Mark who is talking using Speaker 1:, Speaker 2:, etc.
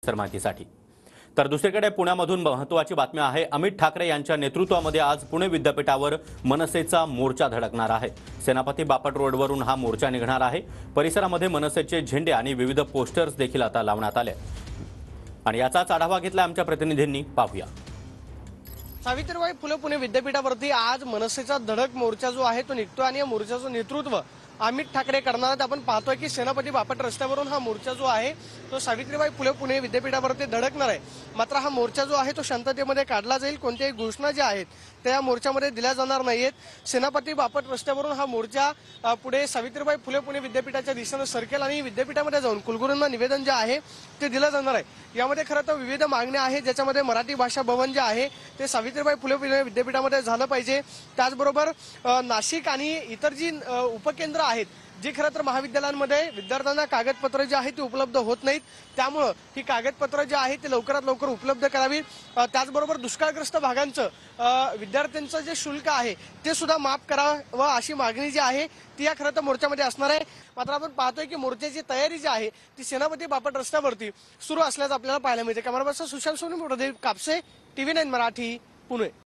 Speaker 1: तर माहितीसाठी तर दुसरीकडे पुण्यामधून महत्त्वाची बातमी आहे। अमित ठाकरे यांच्या नेतृत्वामध्ये आज पुणे विद्यापीठावर मनसेचा मोर्चा धडकणार आहे। सेनापती बापट रोडवरून हा मोर्चा निघणार आहे। परिसरामध्ये मनसेचे झेंडे आणि विविध पोस्टर्स देखील आता लावण्यात आले आणि याचाच आढावा घेतला आमच्या प्रतिनिधींनी। पाहूया।
Speaker 2: सावित्रीबाई फुले पुणे विद्यापीठावरती आज मनसेचा धडक मोर्चा जो आहे तो निघतो आणि या मोर्चाचं नेतृत्व अमित ठाकरे करणार आहेत। आपण पाहतोय की सेनापती बापट रस्त्यावरून हा मोर्चा जो आहे तो सावित्रीबाई फुले पुणे विद्यापीठावरती धडकणार आहे। मात्र हा मोर्चा जो आहे तो शांततेमध्ये काढला जाईल। कोणत्याही घोषणा ज्या आहेत त्या मोर्चामध्ये दिल्या जाणार नाहीत। सेनापती बापट रस्त्यावरून हा मोर्चा पुढे सावित्रीबाई फुले पुणे विद्यापीठाच्या दिशेने सरकेल आणि विद्यापीठामध्ये जाऊन कुलगुरूंना निवेदन जे आहे ते दिलं जाणार आहे। यामध्ये खरं तर विविध मागण्या आहेत, ज्याच्यामध्ये मराठी भाषा भवन जे आहे ते सावित्रीबाई फुले पुणे विद्यापीठामध्ये झालं पाहिजे। त्याचबरोबर नाशिक आणि इतर जी उपकेंद्र आहेत जी खरं तर महाविद्यालयांमध्ये विद्यार्थ्यांना कागदपत्र जे आहेत ते उपलब्ध होत नाहीत, त्यामुळे ही कागदपत्र जे आहेत ते लवकरात लवकर उपलब्ध करावी। त्याचबरोबर दुष्काळग्रस्त भागांचं विद्यार्थ्यांचं जे शुल्क आहे ते सुद्धा माफ करावं अशी मागणी जी आहे ती या खरं तर मोर्चामध्ये असणार आहे। मात्र आपण पाहतोय की मोर्चाची तयारी जी आहे ती सेनापती बापट रस्त्यावरती सुरू असल्याचं आपल्याला पाहायला मिळते। Camera person Sushant Soni, Kapse, TV9 Marathi, Pune.